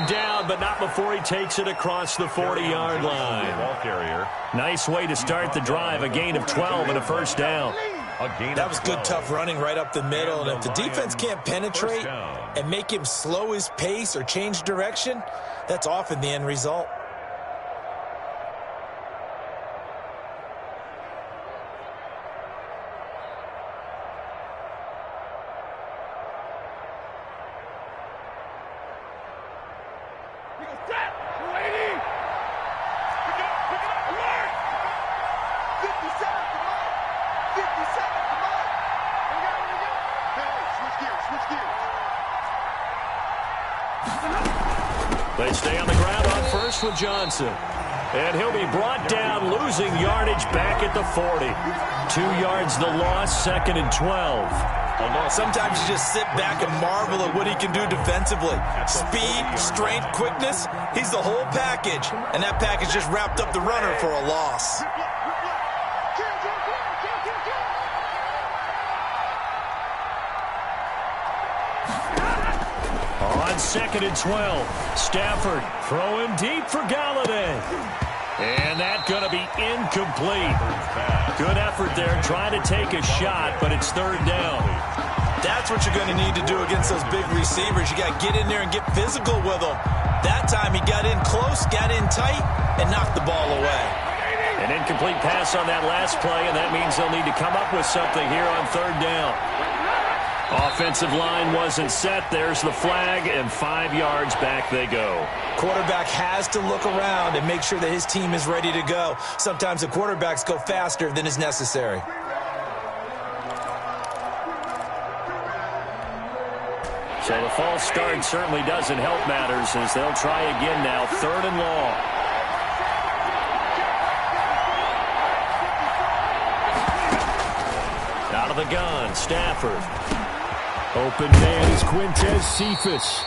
down, but not before he takes it across the 40-yard line. Nice way to start the drive, a gain of 12 and a first down. That was good, tough running right up the middle, and if the defense can't penetrate and make him slow his pace or change direction, that's often the end result. They stay on the ground on first with Johnson. And he'll be brought down, losing yardage back at the 40. 2 yards the loss, 2nd and 12. Sometimes you just sit back and marvel at what he can do defensively. Speed, strength, quickness, he's the whole package. And that package just wrapped up the runner for a loss. On 2nd and 12, Stafford throwing deep for Galladay. And that's going to be incomplete. Good effort there, trying to take a shot, but it's 3rd down. That's what you're going to need to do against those big receivers. You got to get in there and get physical with them. That time he got in close, got in tight, and knocked the ball away. An incomplete pass on that last play, and that means they'll need to come up with something here on 3rd down. Offensive line wasn't set. There's the flag, and 5 yards back they go. Quarterback has to look around and make sure that his team is ready to go. Sometimes the quarterbacks go faster than is necessary. So the false start certainly doesn't help matters as they'll try again now, 3rd and long. Out of the gun, Stafford. Open man is Quintez Cephas.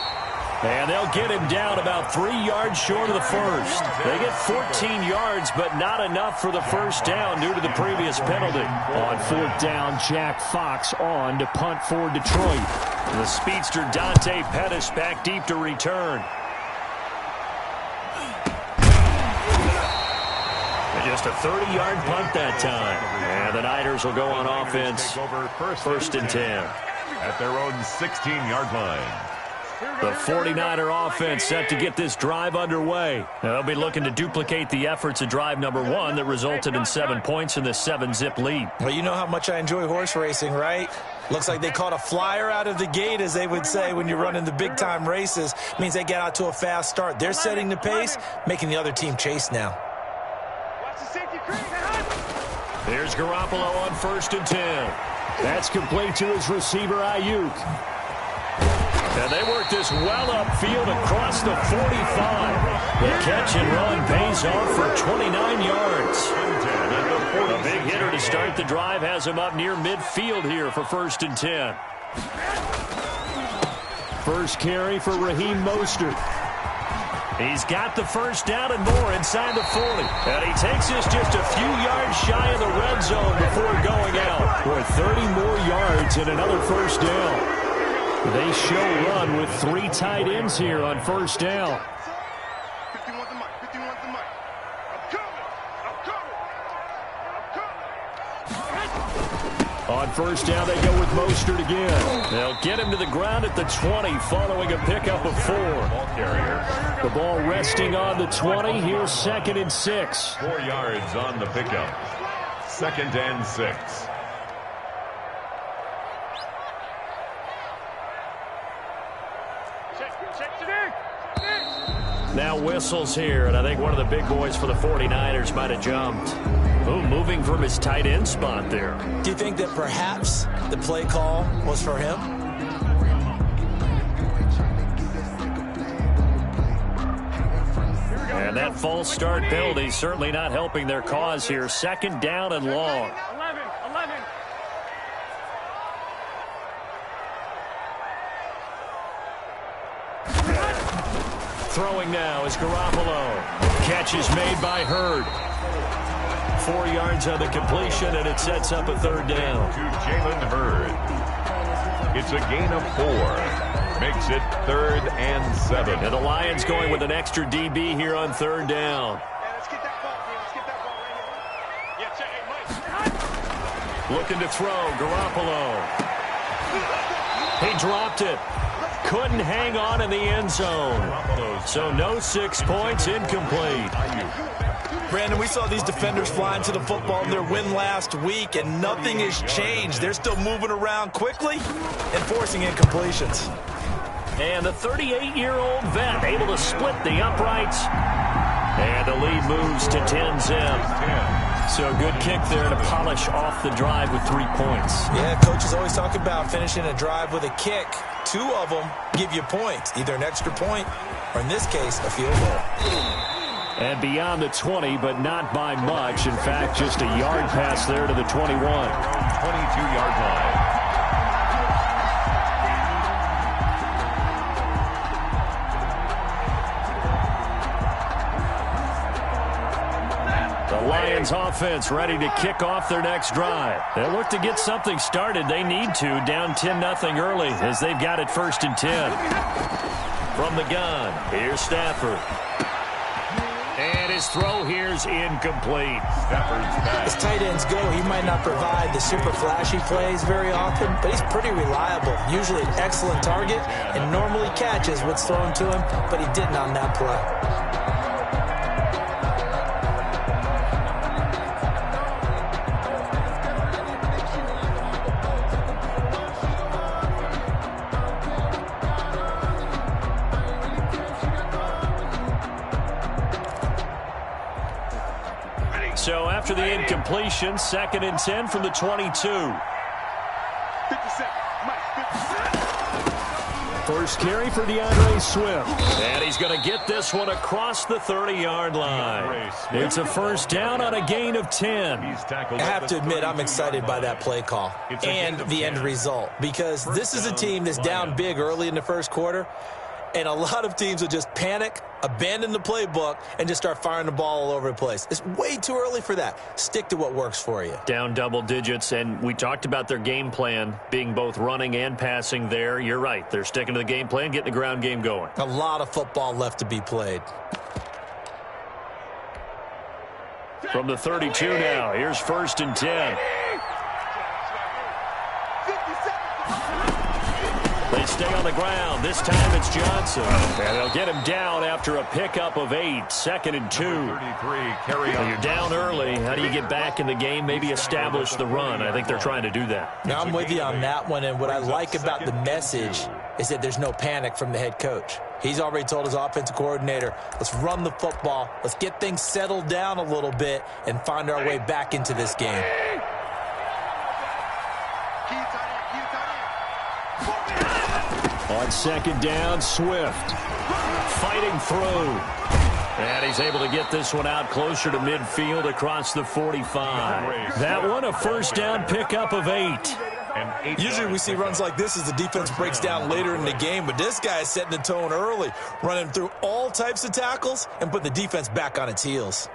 And they'll get him down about 3 yards short of the first. They get 14 yards, but not enough for the first down due to the previous penalty. On 4th down, Jack Fox on to punt for Detroit. The speedster Dante Pettis back deep to return. And just a 30-yard punt that time. And the Niners will go on offense. 1st and 10. At their own 16-yard line. The 49er offense set to get this drive underway. Now they'll be looking to duplicate the efforts of drive number 1 that resulted in 7 points in this 7-zip lead. Well, you know how much I enjoy horse racing, right? Looks like they caught a flyer out of the gate, as they would say when you're running the big-time races. Means they get out to a fast start. They're setting the pace, making the other team chase now. There's Garoppolo on 1st and 10. That's complete to his receiver, Ayuk. And they work this well upfield across the 45. The catch and run pays off for 29 yards. A big hitter to start the drive has him up near midfield here for 1st and 10. First carry for Raheem Mostert. He's got the first down and more inside the 40. And he takes this just a few yards shy of the red zone before going out. For 30 more yards and another first down. They show run with 3 tight ends here on 1st down. On 1st down, they go with Mostert again. They'll get him to the ground at the 20 following a pickup of 4. The ball resting on the 20. Here's 2nd and 6. 4 yards on the pickup. 2nd and 6. Now whistles here, and I think one of the big boys for the 49ers might have jumped. Ooh, moving from his tight end spot there. Do you think that perhaps the play call was for him? And that false start penalty certainly not helping their cause here. 2nd down and long. 11. Throwing now is Garoppolo. Catch is made by Hurd. 4 yards on the completion, and it sets up a 3rd down. To Jalen Hurd. It's a gain of 4. Makes it 3rd and 7. And the Lions going with an extra DB here on 3rd down. Looking to throw, Garoppolo. He dropped it. Couldn't hang on in the end zone. So no 6 points, incomplete. Brandon, we saw these defenders flying to the football in their win last week, and nothing has changed. They're still moving around quickly and forcing incompletions. And the 38-year-old vet able to split the uprights. And the lead moves to 10-zip. So a good kick there to polish off the drive with 3 points. Yeah, coach is always talking about finishing a drive with a kick. 2 of them give you points, either an extra point or, in this case, a field goal. And beyond the 20, but not by much. In fact, just a yard pass there to the 21. 22-yard line. The Lions offense ready to kick off their next drive. They'll look to get something started. They need to, down 10-0 early as they've got it 1st and 10. From the gun, here's Stafford. And his throw here's incomplete. As tight ends go, he might not provide the super flashy plays very often, but he's pretty reliable. Usually an excellent target and normally catches what's thrown to him, but he didn't on that play. So after the incompletion, 2nd and 10 from the 22. First carry for DeAndre Swift. And he's going to get this one across the 30-yard line. It's a 1st down on a gain of 10. I have to admit, I'm excited by that play call and the end result, because this is a team that's down big early in the 1st quarter, and a lot of teams will just panic, abandon the playbook, and just start firing the ball all over the place. It's way too early for that. Stick to what works for you. Down double digits, and we talked about their game plan being both running and passing there. You're right. They're sticking to the game plan, getting the ground game going. A lot of football left to be played. From the 32 now, here's 1st and 10. They stay on the ground. This time it's Johnson. And they'll get him down after a pickup of 8. 2nd and 2. 33, carry on. You're down early. How do you get back in the game? Maybe establish the run. I think they're trying to do that. Now, I'm with you on that one, and what I like about the message is that there's no panic from the head coach. He's already told his offensive coordinator, let's run the football, let's get things settled down a little bit and find our way back into this game. On 2nd down, Swift fighting through. And he's able to get this one out closer to midfield across the 45. That one a 1st down pickup of 8. Usually we see runs like this as the defense breaks down later in the game, but this guy is setting the tone early, running through all types of tackles and putting the defense back on its heels.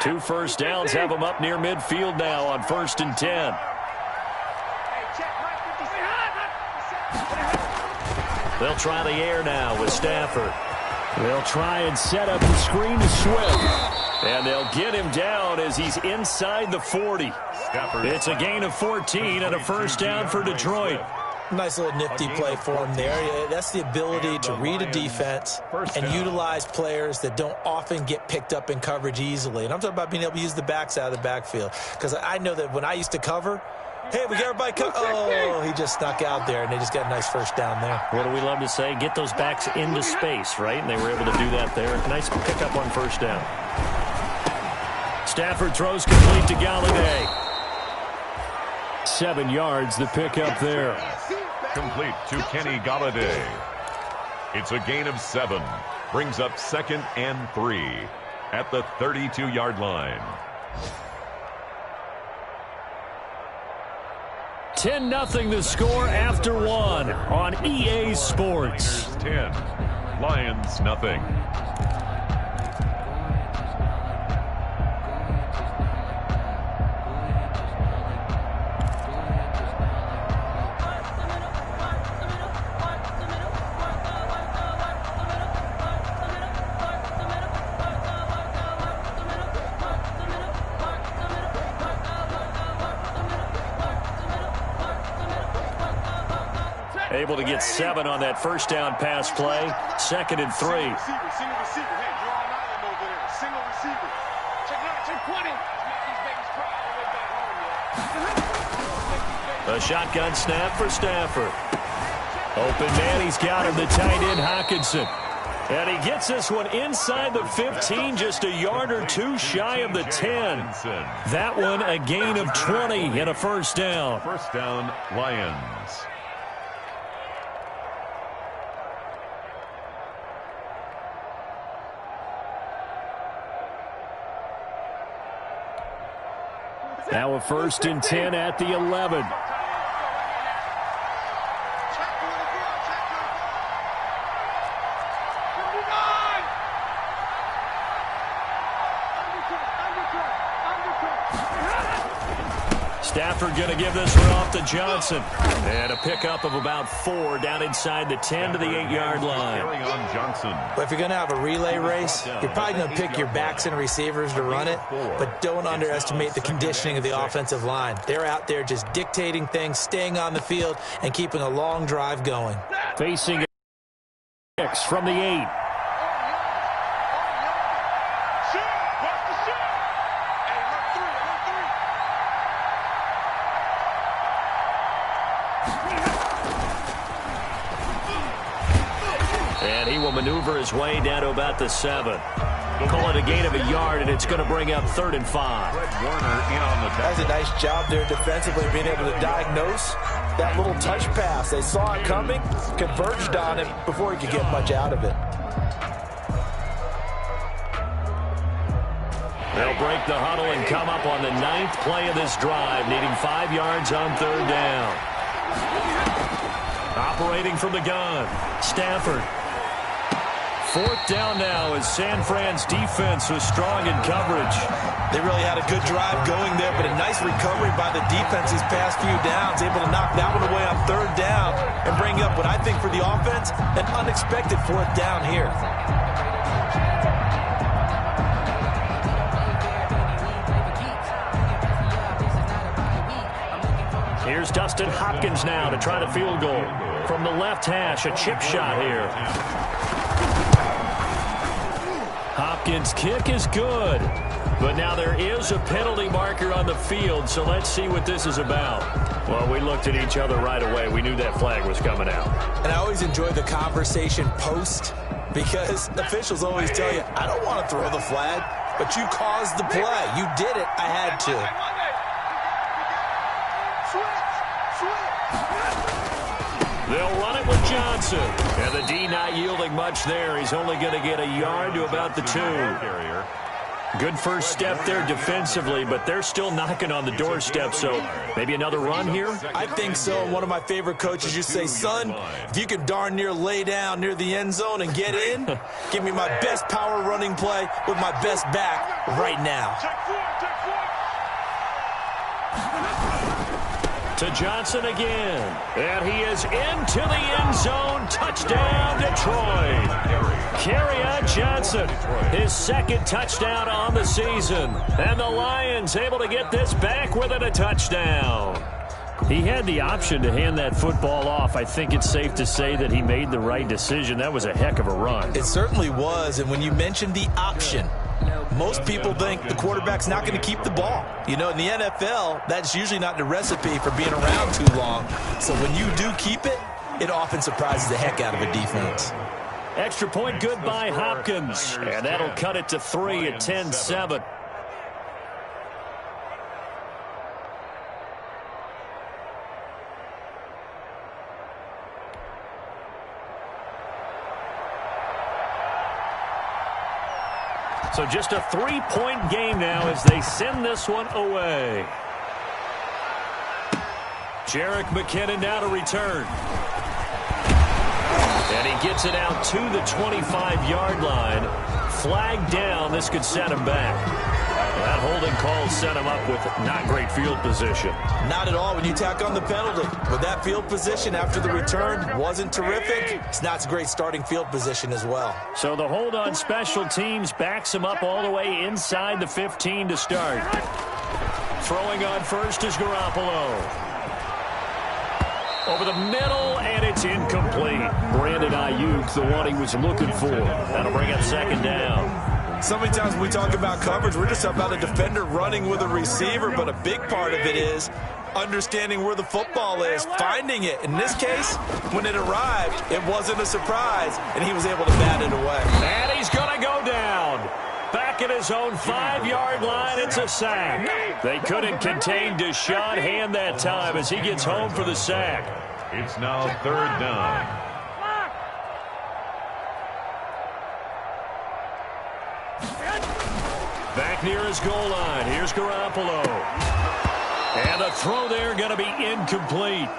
Two 1st downs have them up near midfield now on 1st and 10. They'll try the air now with Stafford. They'll try and set up the screen to Swift. And they'll get him down as he's inside the 40. It's a gain of 14 and a 1st down for Detroit. Nice little nifty play for him there. That's the ability to read a defense and utilize players that don't often get picked up in coverage easily. And I'm talking about being able to use the backs out of the backfield. Because I know that when I used to cover, hey, we got everybody oh, he just snuck out there, and they just got a nice 1st down there. What do we love to say? Get those backs into space, right? And they were able to do that there. Nice pickup on 1st down. Stafford throws complete to Galladay. 7 yards, the pickup there. Complete to Kenny Galladay. It's a gain of 7. Brings up 2nd and 3 at the 32-yard line. 10-0 the score after 1 on EA Sports. 10. Lions nothing. Able to get 7 on that first down pass play. 2nd and 3. Single receiver. Hey, you're on island over there. Single receiver. Check 20. A shotgun snap for Stafford. Open man, he's got him, the tight end Hockenson. And he gets this one inside the 15, just a yard or two shy of the 10. That one a gain of 20 and a first down. First down, Lions. Now a 1st and 10 at the 11. Stafford going to give this one off to Johnson. And a pickup of about 4 down inside the 10 to the 8-yard line. On Johnson. But if you're going to have a relay race, you're probably going to pick your backs and receivers to run it, but don't underestimate the conditioning of the offensive line. They're out there just dictating things, staying on the field, and keeping a long drive going. Facing 6 from the 8. And he will maneuver his way down to about the 7. Call it a gain of a yard, and it's going to bring up 3rd and 5. That's a nice job there defensively, being able to diagnose that little touch pass. They saw it coming, converged on it before he could get much out of it. They'll break the huddle and come up on the 9th play of this drive, needing 5 yards on 3rd down. Operating from the gun, Stafford. 4th down now as San Fran's defense was strong in coverage. They really had a good drive going there, but a nice recovery by the defense these past few downs, able to knock that one away on 3rd down and bring up what I think for the offense, an unexpected 4th down here. Here's Dustin Hopkins now to try the field goal. From the left hash, a chip shot here. Hopkins' kick is good. But now there is a penalty marker on the field, so let's see what this is about. Well, we looked at each other right away. We knew that flag was coming out. And I always enjoy the conversation post, because officials always tell you, I don't want to throw the flag, but you caused the play. You did it. I had to. They'll run it with Johnson. And the D not yielding much there. He's only going to get a yard to about the 2. Good first step there defensively, but they're still knocking on the doorstep, so maybe another run here? I think so. One of my favorite coaches used to say, son, if you can darn near lay down near the end zone and get in, give me my best power running play with my best back right now. To Johnson again. And he is into the end zone. Touchdown, Detroit. Kerryon Johnson, his 2nd touchdown on the season. And the Lions able to get this back within a touchdown. He had the option to hand that football off. I think it's safe to say that he made the right decision. That was a heck of a run. It certainly was. And when you mentioned the option, most people think the quarterback's not going to keep the ball. You know, in the NFL, that's usually not the recipe for being around too long. So when you do keep it, it often surprises the heck out of a defense. Extra point good by Hopkins. And that'll cut it to 3 at 10-7. So just a 3-point game now as they send this one away. Jerick McKinnon now to return. And he gets it out to the 25-yard line. Flag down. This could set him back. That holding call set him up with not great field position. Not at all when you tack on the penalty. But that field position after the return wasn't terrific. It's not a great starting field position as well. So the hold on special teams backs him up all the way inside the 15 to start. Throwing on first is Garoppolo. Over the middle, and it's incomplete. Brandon Ayuk, the one he was looking for. That'll bring up second down. So many times when we talk about coverage, we're just about a defender running with a receiver, but a big part of it is understanding where the football is, finding it. In this case, when it arrived, it wasn't a surprise, and he was able to bat it away. And he's going to go down. Back at his own 5-yard line, it's a sack. They couldn't contain Deshaun Hand that time as he gets home for the sack. It's now third down. Back near his goal line. Here's Garoppolo. And the throw there going to be incomplete.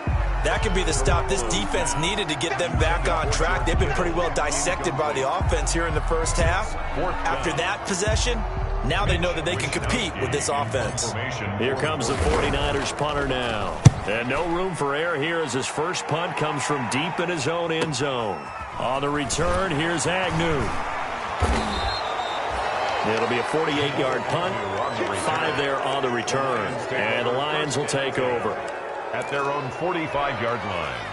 That could be the stop this defense needed to get them back on track. They've been pretty well dissected by the offense here in the first half. After that possession, now they know that they can compete with this offense. Here comes the 49ers punter now. And no room for error here as his first punt comes from deep in his own end zone. On the return, here's Agnew. It'll be a 48-yard punt, 5 there on the return. And the Lions will take over. At their own 45-yard line.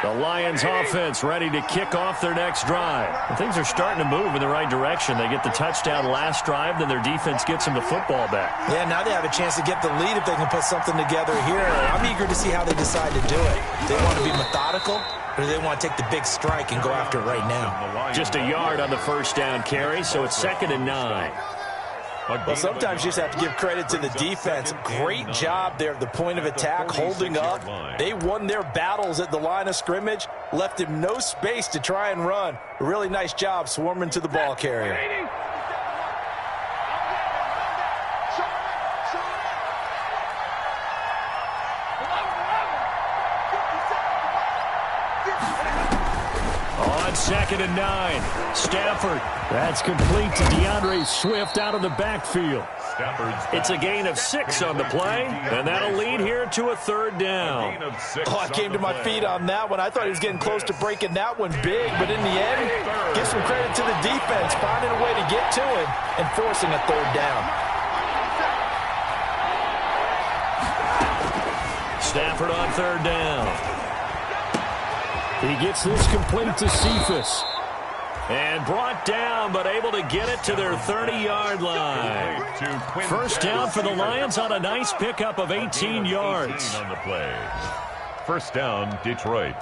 The Lions offense ready to kick off their next drive. And things are starting to move in the right direction. They get the touchdown last drive, then their defense gets them the football back. Yeah, now they have a chance to get the lead if they can put something together here. I'm eager to see how they decide to do it. Do they want to be methodical, or do they want to take the big strike and go after it right now? Just a yard on the first down carry, so it's 2nd and 9. Well, sometimes you just have to give credit to the defense. Great job there at the point of attack, holding up. They won their battles at the line of scrimmage, left him no space to try and run. A really nice job swarming to the ball carrier. On 2nd and 9, Stafford. That's complete to DeAndre Swift out of the backfield. It's a gain of 6 on the play, and that'll lead here to a 3rd down. Oh, I came to my feet on that one. I thought he was getting close to breaking that one big, but in the end, give some credit to the defense, finding a way to get to him and forcing a 3rd down. Stafford on 3rd down. He gets this complete to Cephas. And brought down, but able to get it to their 30-yard line. First down for the Lions on a nice pickup of 18 yards. On the play. First down, Detroit.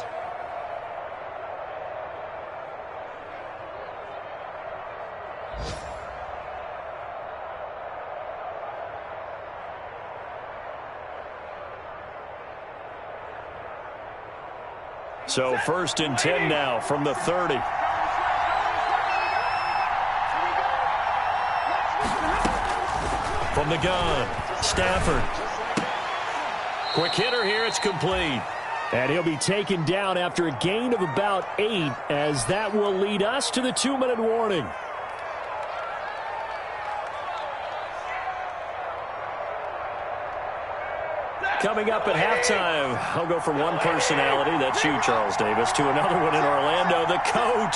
So 1st and 10 now from the 30. From the gun, Stafford. Quick hitter here, it's complete. And he'll be taken down after a gain of about 8, as that will lead us to the 2-minute warning. Coming up at halftime, I'll go from one personality, that's you, Charles Davis, to another one in Orlando, the coach.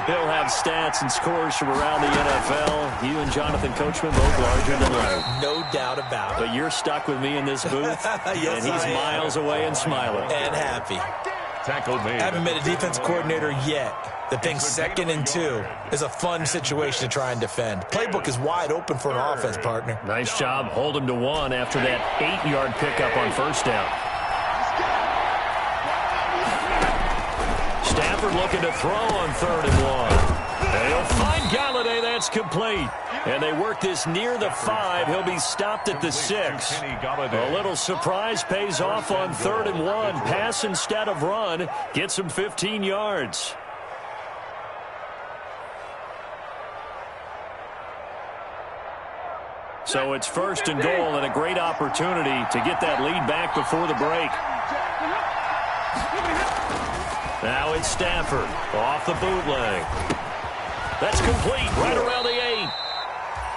He'll have stats and scores from around the NFL. You and Jonathan Coachman both larger than life. No doubt about it. But you're stuck with me in this booth, yes, and he's miles away and smiling. And happy. Tackle made. I haven't met a defense coordinator yet that thinks 2nd and 2 is a fun situation to try and defend. Playbook is wide open for an offense, partner. Nice job holding to 1 after that 8-yard pickup on first down. Stafford looking to throw on 3rd and 1. And he'll find Galladay. That's complete. And they work this near the 5. He'll be stopped at the 6. A little surprise pays off on 3rd and 1. Pass instead of run. Gets him 15 yards. So it's 1st and goal, and a great opportunity to get that lead back before the break. Now it's Stafford off the bootleg. That's complete right around the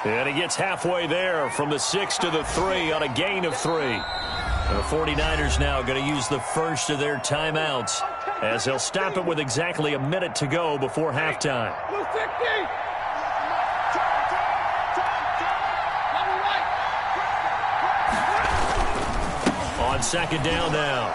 8. And he gets halfway there from the 6 to the 3 on a gain of 3. And the 49ers now going to use the first of their timeouts as they'll stop it with exactly a minute to go before halftime. On 2nd down now,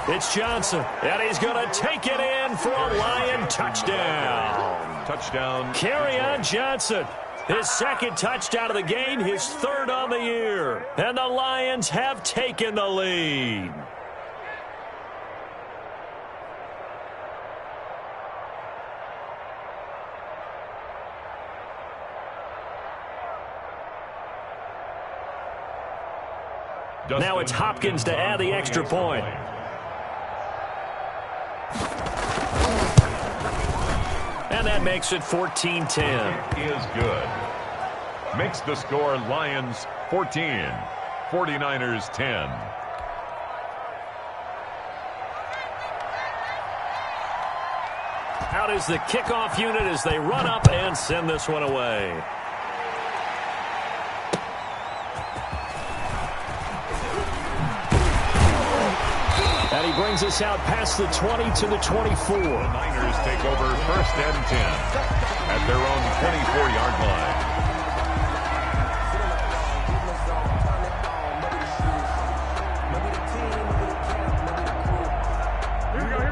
It's Johnson, and he's going to take it in for a Lion touchdown. Touchdown. Kerryon Johnson, his second touchdown of the game, his third on the year. And the Lions have taken the lead. Now it's Hopkins to add the extra point. And that makes it 14-10. Is good. Makes the score Lions 14, 49ers 10. Out is the kickoff unit as they run up and send this one away. And he brings us out past the 20 to the 24. The Niners take over first and 10 at their own 24-yard line.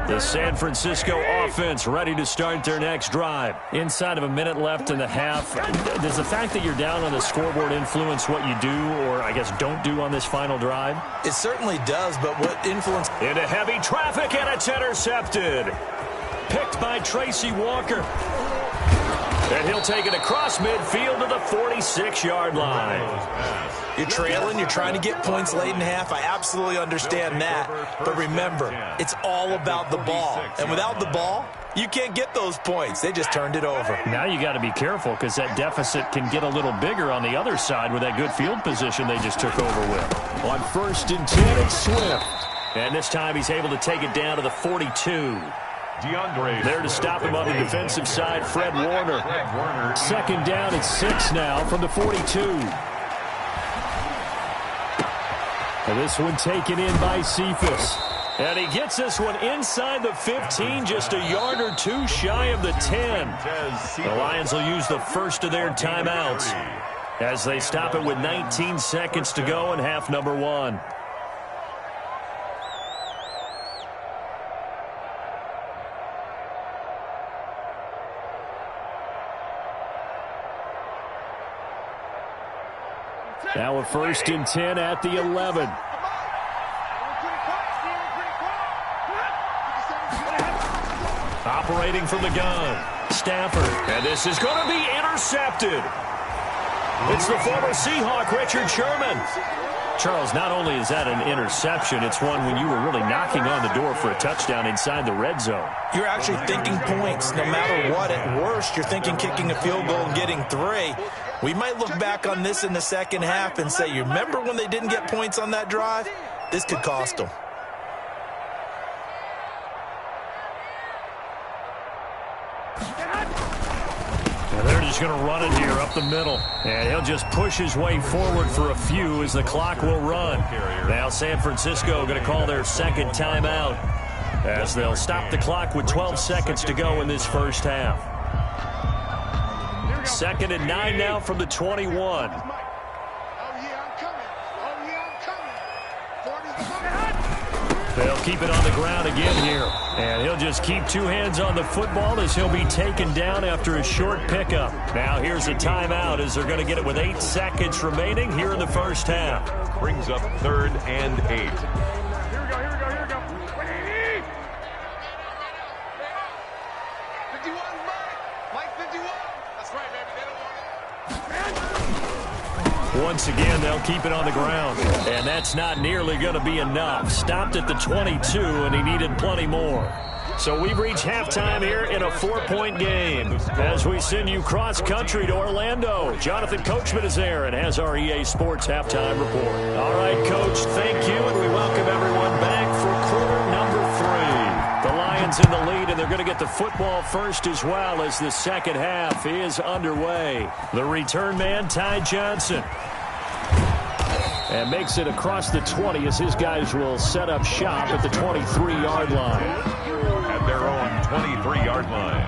The San Francisco offense ready to start their next drive. Inside of a minute left in the half. Does the fact that you're down on the scoreboard influence what you do, or I guess don't do on this final drive? It certainly does, but what influence? Into heavy traffic, and it's intercepted. Picked by Tracy Walker. And he'll take it across midfield to the 46-yard line. You're trailing, you're trying to get points late in half. I absolutely understand that. But remember, it's all about the ball. And without the ball, you can't get those points. They just turned it over. Now you got to be careful because that deficit can get a little bigger on the other side with that good field position they just took over with. On first and 10, it's Swift. And this time he's able to take it down to the 42. There to stop him on the defensive side, Fred Warner. Second down, it's 6 now from the 42. And this one taken in by Cephas. And he gets this one inside the 15, just a yard or two shy of the 10. The Lions will use the first of their timeouts as they stop it with 19 seconds to go in half number 1. Now a first and 10 at the 11. Operating from the gun, Stafford. And this is going to be intercepted. It's the former Seahawk, Richard Sherman. Charles, not only is that an interception, it's one when you were really knocking on the door for a touchdown inside the red zone. You're actually thinking points no matter what. At worst, you're thinking kicking a field goal and getting 3. We might look back on this in the second half and say, you remember when they didn't get points on that drive? This could cost them. And they're just going to run it here up the middle. And he'll just push his way forward for a few as the clock will run. Now San Francisco going to call their second timeout as they'll stop the clock with 12 seconds to go in this first half. Second and 9 now from the 21. They'll keep it on the ground again here. And he'll just keep 2 hands on the football as he'll be taken down after a short pickup. Now here's a timeout as they're going to get it with 8 seconds remaining here in the first half. Brings up 3rd and 8. Once again, they'll keep it on the ground. And that's not nearly going to be enough. Stopped at the 22, and he needed plenty more. So we've reached halftime here in a 4-point game. As we send you cross-country to Orlando, Jonathan Coachman is there and has our EA Sports halftime report. All right, Coach, thank you, and we welcome everyone back for quarter number 3. The Lions in the lead, and they're going to get the football first as well as the second half is underway. The return man, Ty Johnson. And makes it across the 20 as his guys will set up shop at the 23-yard line. At their own 23-yard line.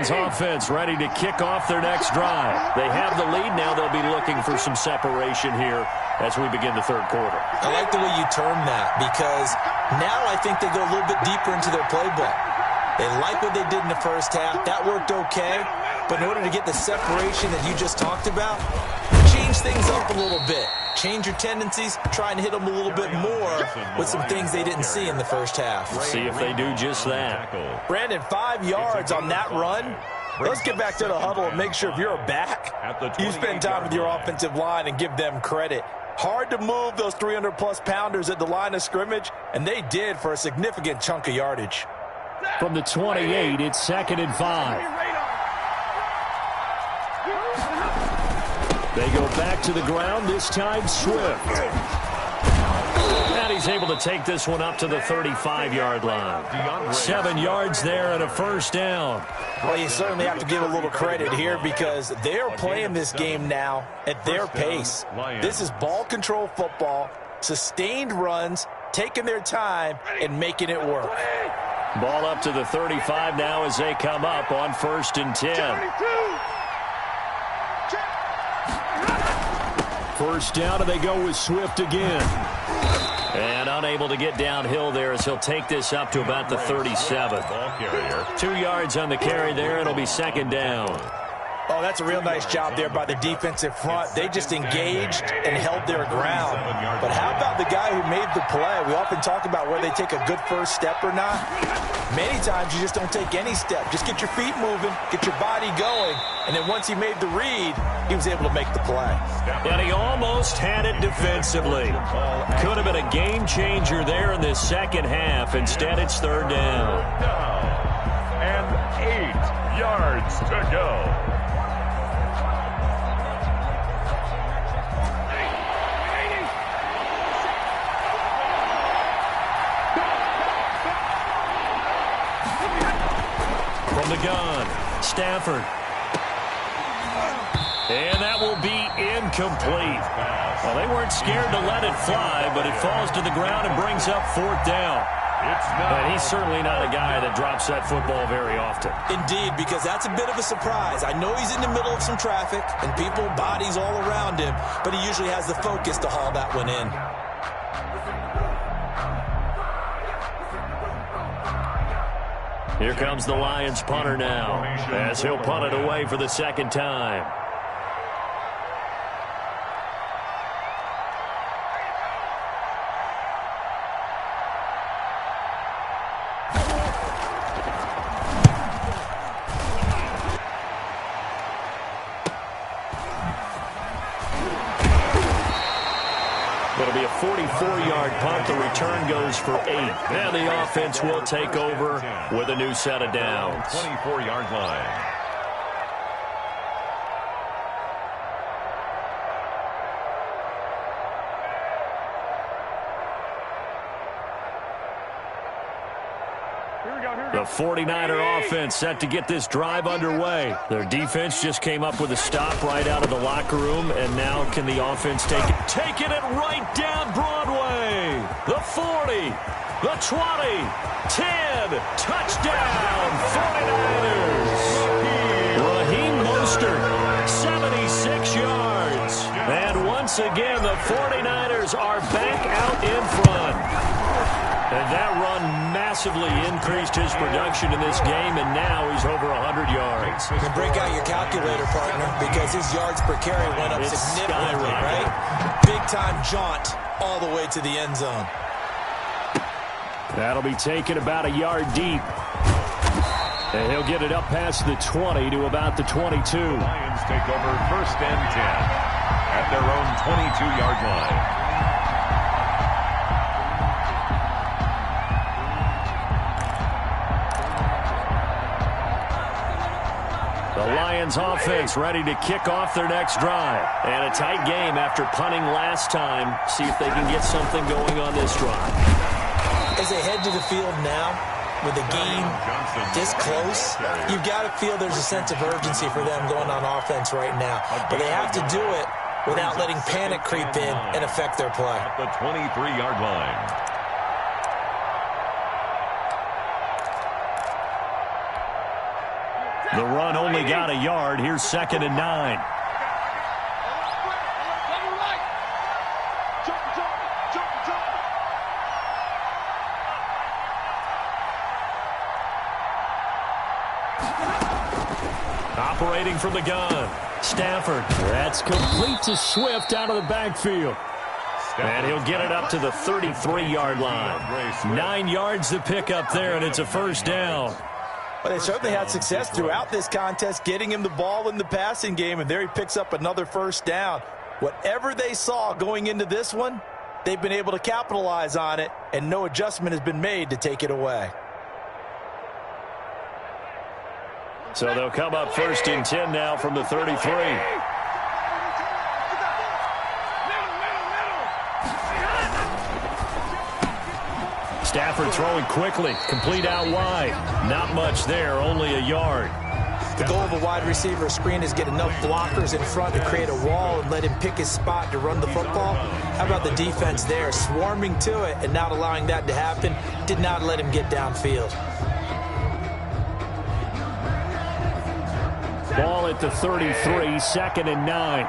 Lions offense ready to kick off their next drive. They have the lead. Now they'll be looking for some separation here as we begin the third quarter. I like the way you term that, because now I think they go a little bit deeper into their playbook. They like what they did in the first half. That worked okay. But in order to get the separation that you just talked about, change things up a little bit. Change your tendencies, try and hit them a little bit more with some things they didn't see in the first half. We'll see if they do just that. Brandon, 5 yards on that run. Let's get back to the huddle and make sure if you're a back, you spend time with your offensive line and give them credit. Hard to move those 300-plus pounders at the line of scrimmage, and they did for a significant chunk of yardage. From the 28, it's 2nd and 5. They go back to the ground, this time Swift. And he's able to take this one up to the 35-yard line. 7 yards there and a first down. Well, you certainly have to give a little credit here because they're playing this game now at their pace. This is ball control football, sustained runs, taking their time and making it work. Ball up to the 35 now as they come up on 1st and 10. First down, and they go with Swift again. And unable to get downhill there as he'll take this up to about the 37. 2 yards on the carry there. It'll be 2nd down. Oh, that's a real nice job there by the defensive front. They just engaged and held their ground. But how about the guy who made the play? We often talk about where they take a good first step or not. Many times you just don't take any step. Just get your feet moving, get your body going, and then once he made the read, he was able to make the play. And he almost had it defensively. Could have been a game changer there in this second half. Instead, it's 3rd down. And 8 yards to go. From the gun, Stafford. And that will be incomplete. Well, they weren't scared to let it fly, but it falls to the ground and brings up 4th down. And he's certainly not a guy that drops that football very often. Indeed, because that's a bit of a surprise. I know he's in the middle of some traffic and people, bodies all around him, but he usually has the focus to haul that one in. Here comes the Lions punter now, as he'll punt it away for the 2nd time. It'll be a 44-yard punt. The return goes for 8. And the offense will take over with a new set of downs. 24-yard line. The 49er offense set to get this drive underway. Their defense just came up with a stop right out of the locker room, and now can the offense take it? Taking it right down Broadway. The 40, the 20, 10, touchdown 49ers. Raheem Mostert, 76 yards. And once again, the 49ers are back out in front. And that run massively increased his production in this game, and now he's over 100 yards. You can break out your calculator, partner, because his yards per carry went up significantly, right? Big-time jaunt all the way to the end zone. That'll be taken about a yard deep. And he'll get it up past the 20 to about the 22. Lions take over 1st and 10 at their own 22-yard line. The Lions offense ready to kick off their next drive. And a tight game after punting last time. See if they can get something going on this drive. As they head to the field now, with the game this close, you've got to feel there's a sense of urgency for them going on offense right now. But they have to do it without letting panic creep in and affect their play. At the 23-yard line. The run only got a yard. Here's 2nd and 9. Operating from the gun. Stafford. That's complete to Swift out of the backfield. And he'll get it up to the 33-yard line. 9 yards to pick up there, and it's a first down. Well, they certainly had success throughout this contest, getting him the ball in the passing game, and there he picks up another first down. Whatever they saw going into this one, they've been able to capitalize on it, and no adjustment has been made to take it away. So they'll come up 1st and 10 now from the 33. Stafford throwing quickly, complete out wide. Not much there, only a yard. The goal of a wide receiver screen is get enough blockers in front to create a wall and let him pick his spot to run the football. How about the defense there, swarming to it and not allowing that to happen? Did not let him get downfield. Ball at the 33, 2nd and 9.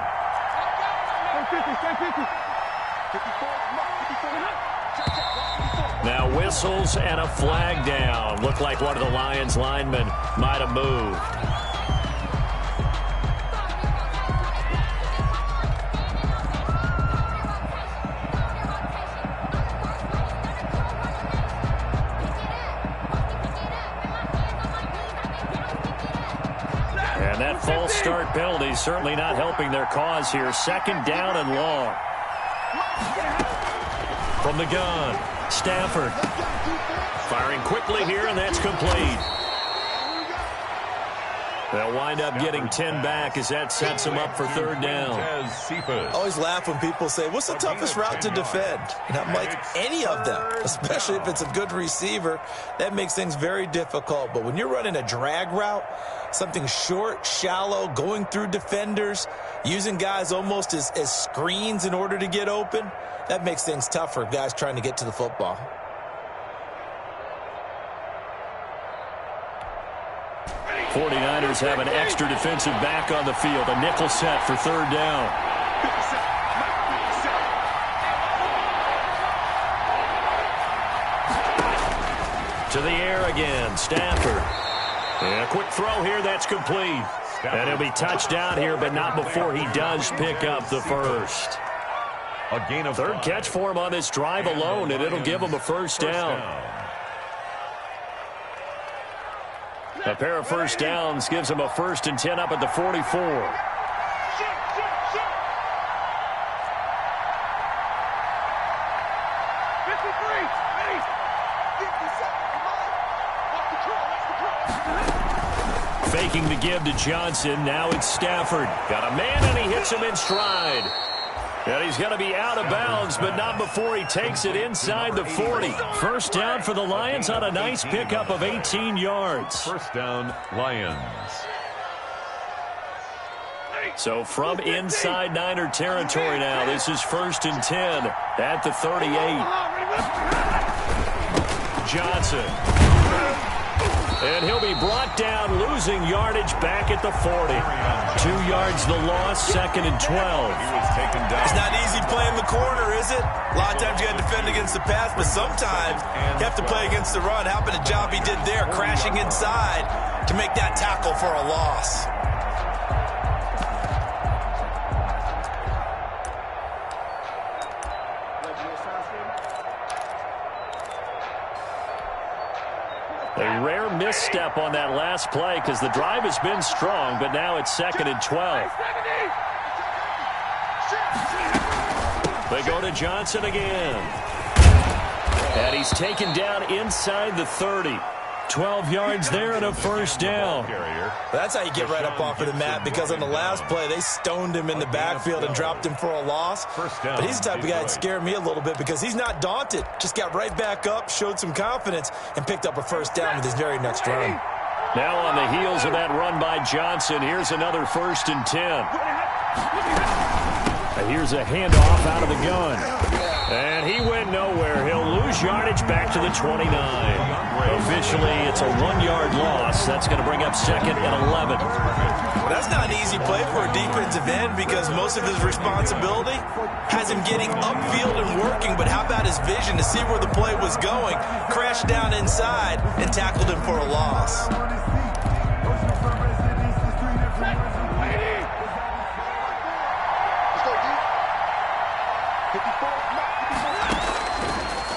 Now whistles and a flag down. Looked like one of the Lions linemen might have moved. And that false start penalty certainly not helping their cause here. 2nd down and long. From the gun, Stafford. Firing quickly here, and that's complete. They'll wind up getting 10 back as that sets them up for 3rd down. I always laugh when people say, what's the toughest route to defend? And I'm like, any of them, especially if it's a good receiver. That makes things very difficult. But when you're running a drag route, something short, shallow, going through defenders, using guys almost as screens in order to get open, that makes things tough for guys trying to get to the football. '49ers have an extra defensive back on the field. A nickel set for 3rd down. To the air again, Stafford. And a quick throw here, that's complete. And he'll be touched down here, but not before he does pick up the first. A gain of 3rd catch for him on this drive alone, and it'll give him a first down. A pair of first downs gives him a 1st and 10 up at the 44. Faking the give to Johnson. Now it's Stafford. Got a man, and he hits him in stride. And he's going to be out of bounds, but not before he takes it inside the 40. First down for the Lions on a nice pickup of 18 yards. First down, Lions. So from inside Niner territory now, this is 1st and 10 at the 38. Johnson. And he'll be brought down, losing yardage back at the 40. 2 yards the loss, 2nd and 12. It's not easy playing the corner, is it? A lot of times you got to defend against the pass, but sometimes you have to play against the run. How about the job he did there, crashing inside to make that tackle for a loss? A rare misstep on that last play because the drive has been strong, but now it's 2nd and 12. They go to Johnson again. And he's taken down inside the 30. 12 yards there and a first down. That's how you get right up off of the mat, because on the last play, they stoned him in the backfield and dropped him for a loss. But he's the type of guy that scared me a little bit because he's not daunted. Just got right back up, showed some confidence, and picked up a first down with his very next run. Now on the heels of that run by Johnson, here's another 1st and 10. And here's a handoff out of the gun. And he went nowhere. He'll lose yardage back to the 29. Officially, it's a 1-yard loss. That's going to bring up 2nd and 11. Well, that's not an easy play for a defensive end because most of his responsibility has him getting upfield and working. But how about his vision to see where the play was going, crashed down inside, and tackled him for a loss?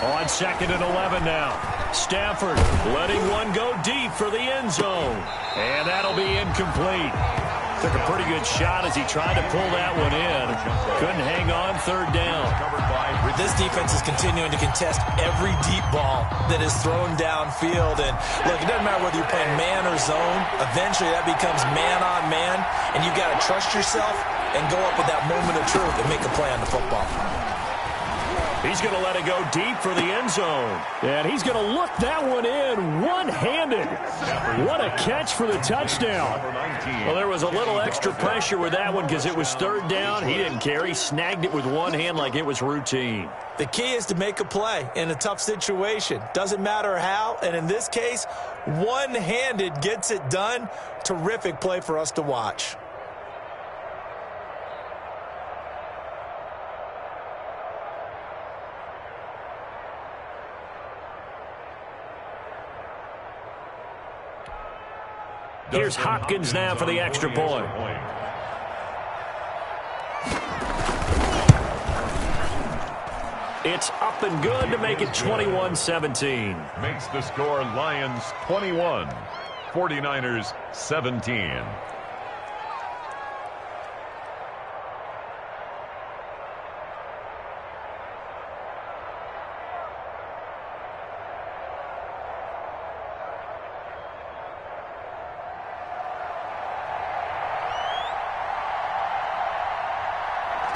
On 2nd and 11 now. Stafford letting one go deep for the end zone. And that'll be incomplete. Took a pretty good shot as he tried to pull that one in. Couldn't hang on 3rd down. This defense is continuing to contest every deep ball that is thrown downfield. And look, it doesn't matter whether you're playing man or zone. Eventually that becomes man on man. And you've got to trust yourself and go up with that moment of truth and make a play on the football. He's going to let it go deep for the end zone. And he's going to look that one in one-handed. What a catch for the touchdown. Well, there was a little extra pressure with that one because it was 3rd down. He didn't care. He snagged it with one hand like it was routine. The key is to make a play in a tough situation. Doesn't matter how. And in this case, one-handed gets it done. Terrific play for us to watch. Here's Hopkins now for the extra point. It's up and good to make it 21-17. Makes the score Lions 21, 49ers 17.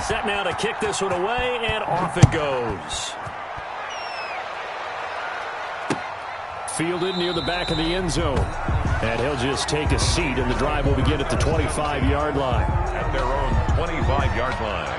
Set now to kick this one away, and off it goes. Fielded near the back of the end zone. And he'll just take a seat, and the drive will begin at the 25-yard line. At their own 25-yard line.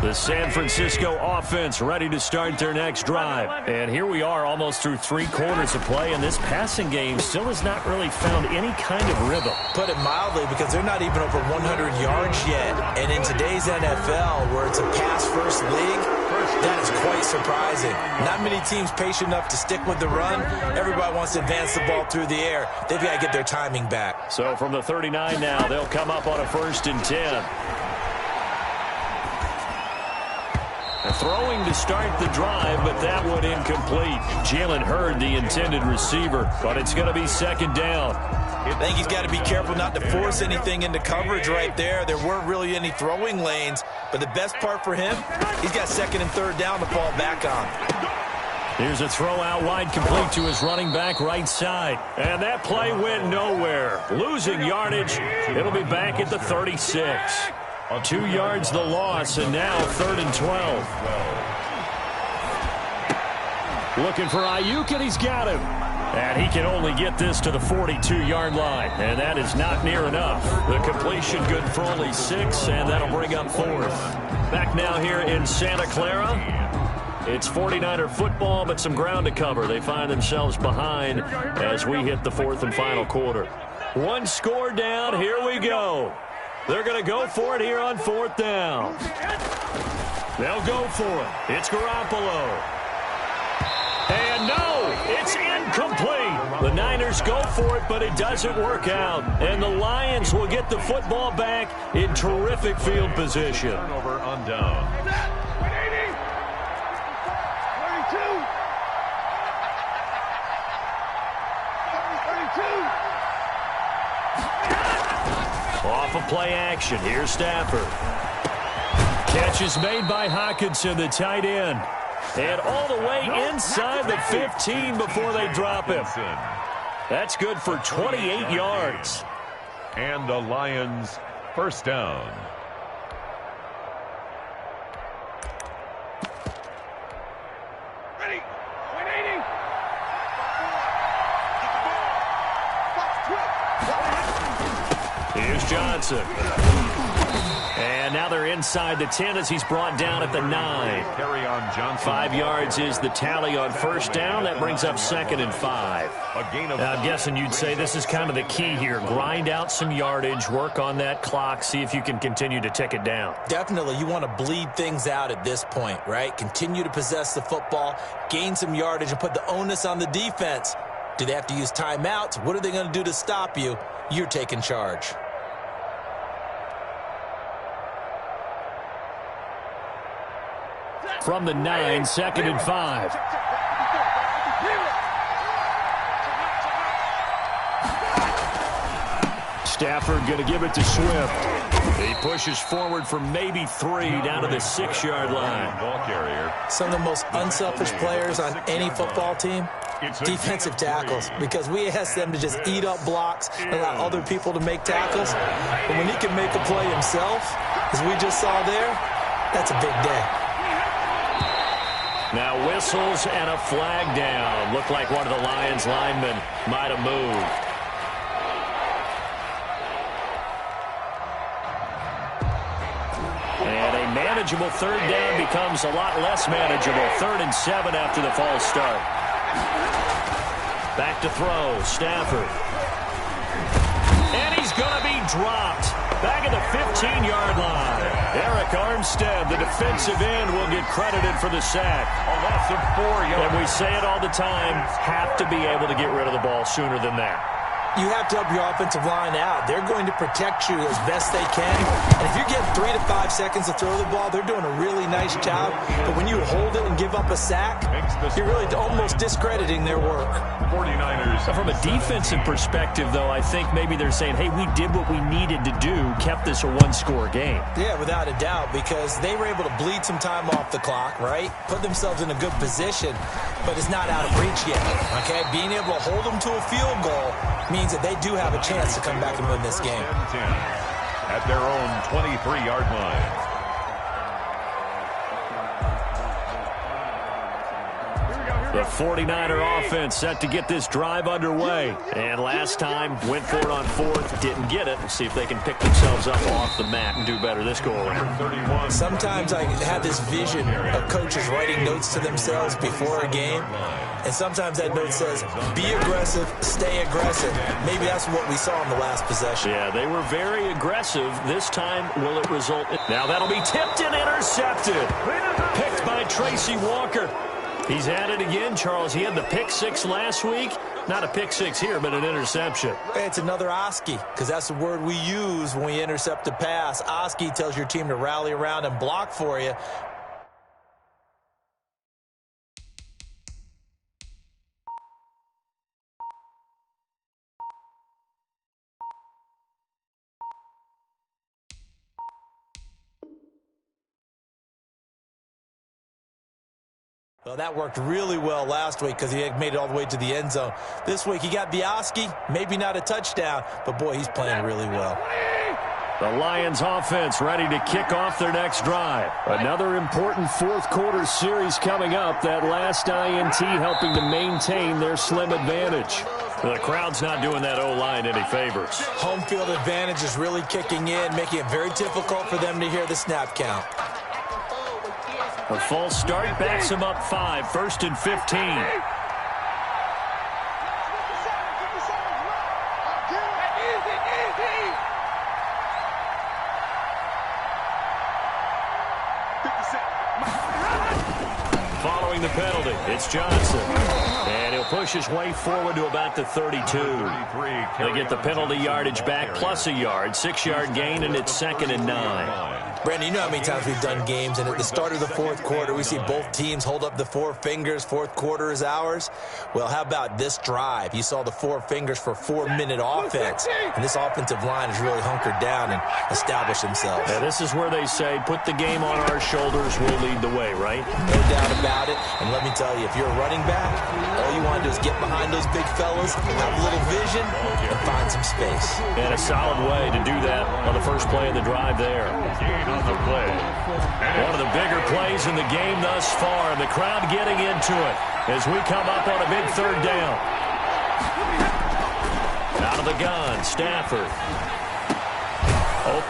The San Francisco offense ready to start their next drive. And here we are almost through 3 quarters of play, and this passing game still has not really found any kind of rhythm. Put it mildly, because they're not even over 100 yards yet. And in today's NFL, where it's a pass-first league, that is quite surprising. Not many teams patient enough to stick with the run. Everybody wants to advance the ball through the air. They've got to get their timing back. So from the 39 now, they'll come up on a 1st and 10. Throwing to start the drive, but that one incomplete. Jalen Hurd, the intended receiver, but it's going to be 2nd down. I think he's got to be careful not to force anything into coverage right there. There weren't really any throwing lanes, but the best part for him, he's got 2nd and 3rd down to fall back on. Here's a throw out wide, complete to his running back right side. And that play went nowhere. Losing yardage. It'll be back at the 36. 2 yards the loss, and now 3rd and 12. Looking for Ayuk, and he's got him. And he can only get this to the 42-yard line, and that is not near enough. The completion good for only 6, and that'll bring up 4th. Back now here in Santa Clara. It's 49er football, but some ground to cover. They find themselves behind as we hit the 4th and final quarter. 1 score down. Here we go. They're going to go for it here on 4th down. They'll go for it. It's Garoppolo. And no, it's incomplete. The Niners go for it, but it doesn't work out. And the Lions will get the football back in terrific field position. Turnover on down. 32. Off of play action. Here's Stafford. Catch is made by Hockenson, the tight end. And all the way inside the 15 before they drop him. That's good for 28 yards. And the Lions 1st down. Ready. 180. Here's Johnson. Now they're inside the 10 as he's brought down at the 9. Carry on Johnson. 5 yards is the tally on first down. That brings up 2nd and 5. Now, I'm guessing you'd say this is kind of the key here. Grind out some yardage, work on that clock, see if you can continue to tick it down. Definitely, you want to bleed things out at this point, right? Continue to possess the football, gain some yardage, and put the onus on the defense. Do they have to use timeouts? What are they going to do to stop you? You're taking charge. From the 9, 2nd and 5. Stafford going to give it to Swift. He pushes forward for maybe 3 down to the 6-yard line. Ball carrier. Some of the most unselfish players on any football team, defensive tackles, because we ask them to just eat up blocks and allow other people to make tackles. But when he can make a play himself, as we just saw there, that's a big day. Now whistles and a flag down. Looked like one of the Lions linemen might have moved. And a manageable 3rd down becomes a lot less manageable. 3rd and 7 after the false start. Back to throw, Stafford. And he's going to be dropped. Back at the 15-yard line. Eric Armstead, the defensive end, will get credited for the sack. A loss of 4 yards. And we say it all the time, have to be able to get rid of the ball sooner than that. You have to help your offensive line out. They're going to protect you as best they can. And if you're getting 3 to 5 seconds to throw the ball, they're doing a really nice job. But when you hold it and give up a sack, you're really almost discrediting their work. 49ers. From a defensive perspective, though, I think maybe they're saying, hey, we did what we needed to do, kept this a 1-score game. Yeah, without a doubt, because they were able to bleed some time off the clock, right? Put themselves in a good position, but it's not out of reach yet, okay? Being able to hold them to a field goal means that they do have a chance to come back and win this game. 10 at their own 23-yard line. The 49er offense set to get this drive underway. And last time, went for it on 4th, didn't get it. We'll see if they can pick themselves up off the mat and do better this go around. Sometimes I have this vision of coaches writing notes to themselves before a game. And sometimes that note says, be aggressive, stay aggressive. Maybe that's what we saw in the last possession. Yeah, they were very aggressive. This time, will it result in... Now that'll be tipped and intercepted. Picked by Tracy Walker. He's at it again, Charles. He had the pick 6 last week. Not a pick 6 here, but an interception. It's another Oski, because that's the word we use when we intercept a pass. Oski tells your team to rally around and block for you. Well, that worked really well last week because he had made it all the way to the end zone. This week he got Bioski, maybe not a touchdown, but boy, he's playing really well. The Lions offense ready to kick off their next drive. Another important 4th quarter series coming up. That last INT helping to maintain their slim advantage. The crowd's not doing that O-line any favors. Home field advantage is really kicking in, making it very difficult for them to hear the snap count. A false start backs him up 5, 1st and 15. Following the penalty, it's Johnson. And he'll push his way forward to about the 32. They get the penalty yardage back plus a yard, 6-yard gain, and it's 2nd and 9. Brandon, you know how many times we've done games, and at the start of the 4th quarter, we see both teams hold up the 4 fingers, 4th quarter is ours. Well, how about this drive? You saw the 4 fingers for 4-minute offense, and this offensive line has really hunkered down and established themselves. Yeah, this is where they say, put the game on our shoulders, we'll lead the way, right? No doubt about it, and let me tell you, if you're a running back, all you want to do is get behind those big fellas, have a little vision, and find some space. And a solid way to do that on the first play of the drive there. On the play. One of the bigger plays in the game thus far, and the crowd getting into it as we come up on a big 3rd down. Out of the gun, Stafford.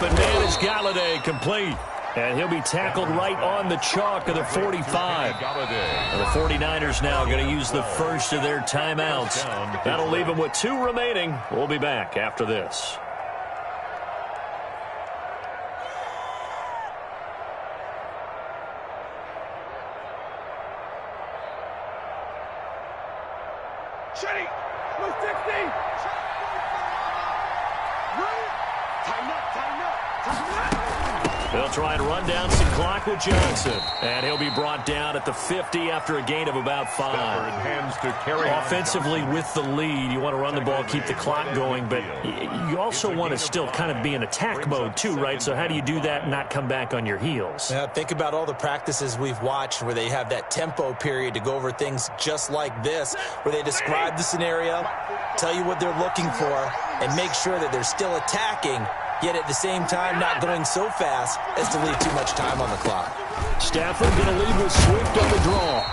Open man is Galladay, complete. And he'll be tackled right on the chalk of the 45. The 49ers now going to use the first of their timeouts. That'll leave them with 2 remaining. We'll be back after this. Shitty! 260! They'll try and run down some clock with Johnson. And he'll be brought down at the 50 after a gain of about 5. Hands to carry Offensively with the lead, you want to run the ball, keep the clock going, but you also want to still kind of be in attack mode too, right? So how do you do that and not come back on your heels? Yeah, think about all the practices we've watched where they have that tempo period to go over things just like this, where they describe the scenario, tell you what they're looking for, and make sure that they're still attacking, yet at the same time not going so fast as to leave too much time on the clock. Stafford going to lead with Swift on the draw.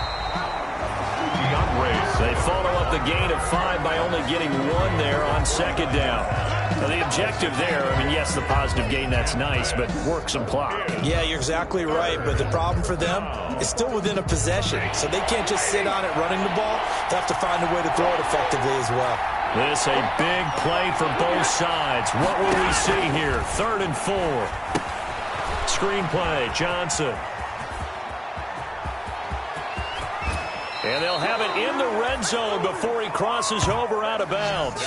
They follow up the gain of 5 by only getting 1 there on second down. Now the objective there, I mean, yes, the positive gain, that's nice, but work some clock. Yeah, you're exactly right, but the problem for them is still within a possession, so they can't just sit on it running the ball. They have to find a way to throw it effectively as well. This a big play for both sides. What will we see here? 3rd and 4. Screen play, Johnson. And they'll have it in the red zone before he crosses over out of bounds.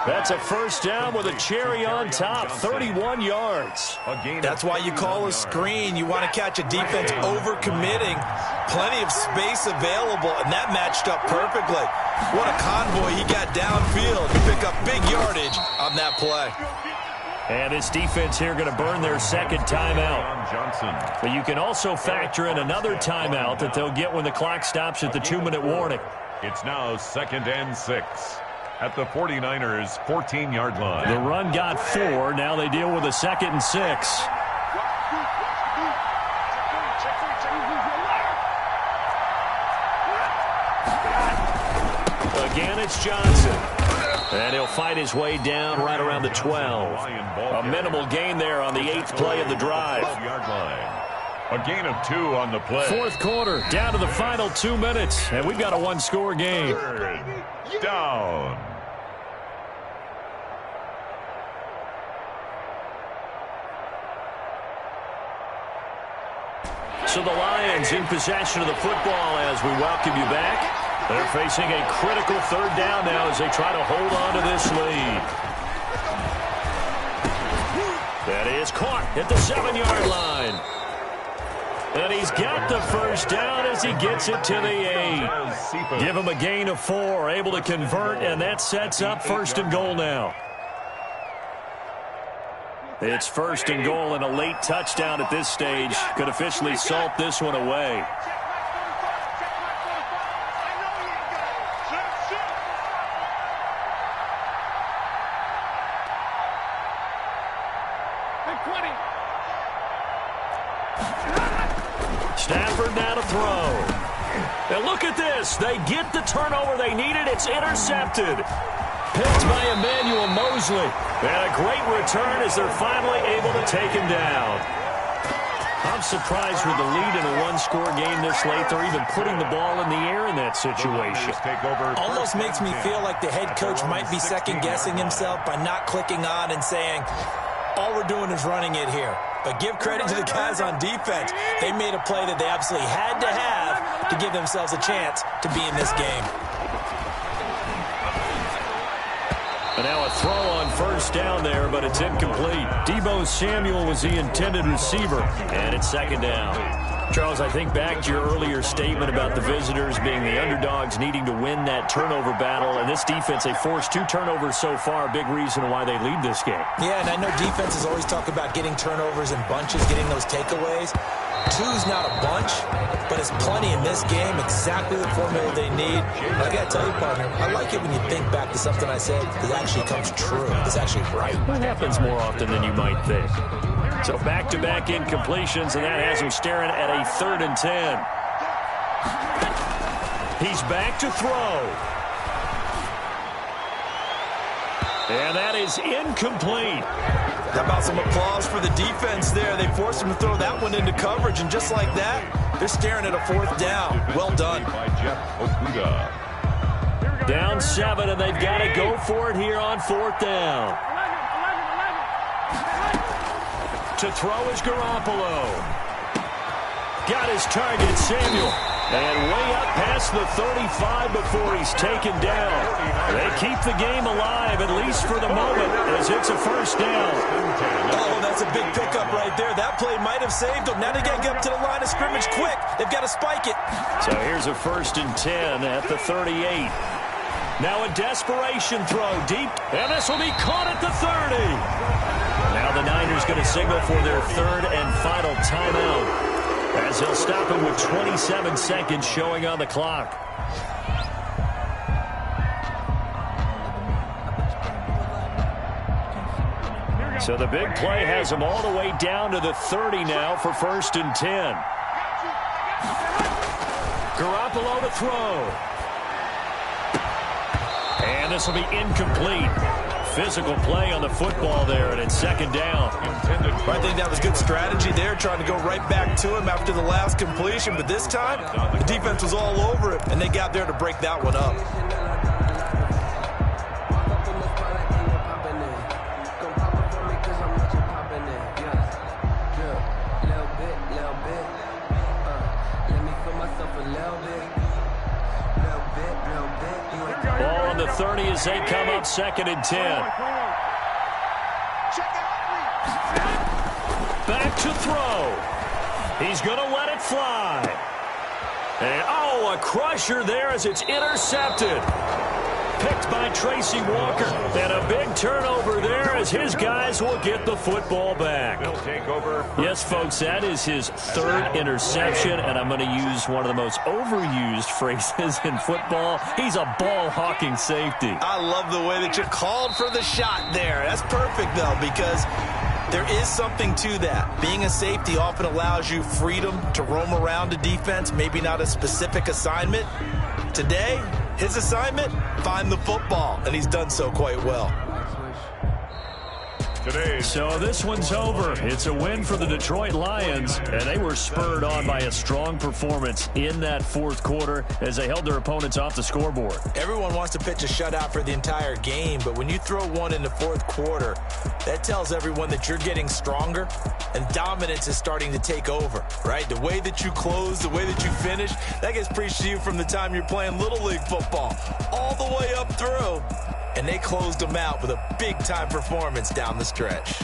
That's a first down with a cherry on top, 31 yards. That's why you call a screen. You want to catch a defense overcommitting. Plenty of space available, and that matched up perfectly. What a convoy he got downfield to pick up big yardage on that play. And this defense here going to burn their second timeout. But you can also factor in another timeout that they'll get when the clock stops at the 2-minute warning. It's now 2nd and 6 at the 49ers' 14-yard line. The run got 4. Now they deal with a 2nd and 6. Again, it's Johnson. And he'll fight his way down right around the 12. A minimal gain there on the 8th play of the drive. A gain of 2 on the play. 4th quarter, down to the final 2 minutes. And we've got a 1-score game. 3rd down. So the Lions in possession of the football as we welcome you back. They're facing a critical 3rd down now as they try to hold on to this lead. That is caught at the 7-yard line. And he's got the first down as he gets it to the 8. Give him a gain of 4, able to convert, and that sets up 1st and goal now. It's 1st and goal, and a late touchdown at this stage could officially salt this one away. Stafford now to throw. And look at this. They get the turnover they needed. It's intercepted. Picked by Emmanuel Mosley. And a great return as they're finally able to take him down. I'm surprised with the lead in a 1-score game this late. They're even putting the ball in the air in that situation. Almost makes me feel like the head coach might be second-guessing himself by not clicking on and saying, all we're doing is running it here. But give credit to the guys on defense. They made a play that they absolutely had to have to give themselves a chance to be in this game. And now a throw on 1st down there, but it's incomplete. Deebo Samuel was the intended receiver, and it's 2nd down. Charles, I think back to your earlier statement about the visitors being the underdogs needing to win that turnover battle. And this defense, they forced 2 turnovers so far. Big reason why they lead this game. Yeah, and I know defenses always talk about getting turnovers in bunches, getting those takeaways. 2's not a bunch, but it's plenty in this game. Exactly the formula they need. But I got to tell you, partner, I like it when you think back to something I said that actually comes true. It's actually right. That happens more often than you might think. So back-to-back incompletions, and that has him staring at a 3rd and 10. He's back to throw. And that is incomplete. How about some applause for the defense there? They forced him to throw that one into coverage, and just like that, they're staring at a 4th down. Well done. Down 7, and they've got to go for it here on 4th down. To throw is Garoppolo. Got his target, Samuel. And way up past the 35 before he's taken down. They keep the game alive, at least for the moment, as it's a 1st down. Oh, that's a big pickup right there. That play might have saved them. Now they got to get up to the line of scrimmage quick. They've got to spike it. So here's a 1st and 10 at the 38. Now a desperation throw deep, and this will be caught at the 30. Now the Niners going to signal for their 3rd and final timeout, as they'll stop him with 27 seconds showing on the clock. So the big play has him all the way down to the 30 now for 1st and 10. Garoppolo to throw. And this will be incomplete. Physical play on the football there, and it's 2nd down. I think that was good strategy there, trying to go right back to him after the last completion. But this time, the defense was all over it, and they got there to break that one up. Ball on the 30 as they come up 2nd and 10. Back to throw. He's going to let it fly. And, oh, a crusher there as it's intercepted. Picked by Tracy Walker. And a big turnover there as his guys will get the football back. Yes, folks, that is his 3rd interception, and I'm going to use one of the most overused phrases in football. He's a ball-hawking safety. I love the way that you called for the shot there. That's perfect, though, because there is something to that. Being a safety often allows you freedom to roam around a defense, maybe not a specific assignment. Today, his assignment, find the football, and he's done so quite well. So this one's over. It's a win for the Detroit Lions, and they were spurred on by a strong performance in that 4th quarter as they held their opponents off the scoreboard. Everyone wants to pitch a shutout for the entire game, but when you throw one in the 4th quarter, that tells everyone that you're getting stronger and dominance is starting to take over, right? The way that you close, the way that you finish, that gets preached to you from the time you're playing Little League football all the way up through. And they closed them out with a big-time performance down the stretch.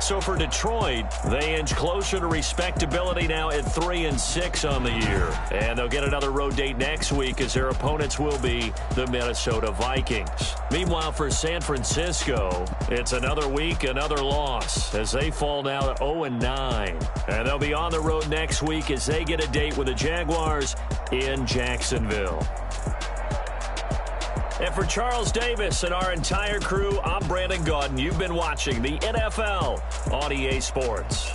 So for Detroit, they inch closer to respectability now at 3-6 on the year. And they'll get another road date next week as their opponents will be the Minnesota Vikings. Meanwhile, for San Francisco, it's another week, another loss as they fall now to 0-9. And they'll be on the road next week as they get a date with the Jaguars in Jacksonville. And for Charles Davis and our entire crew, I'm Brandon Gaudin. You've been watching the NFL on EA Sports.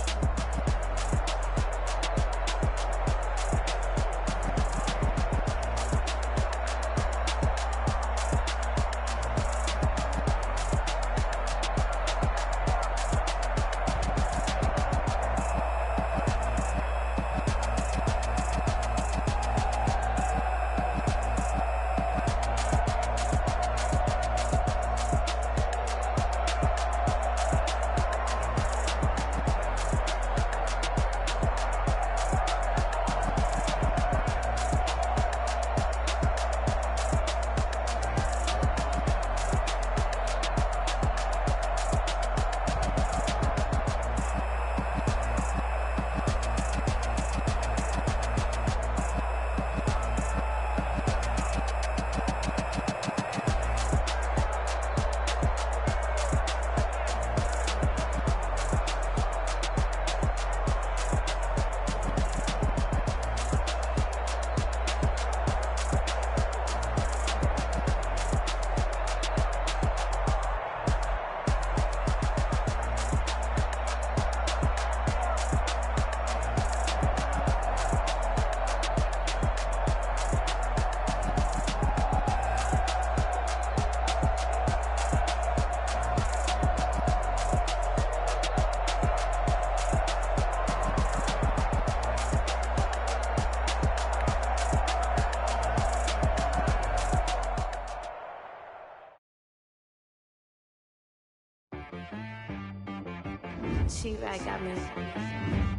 She right got me.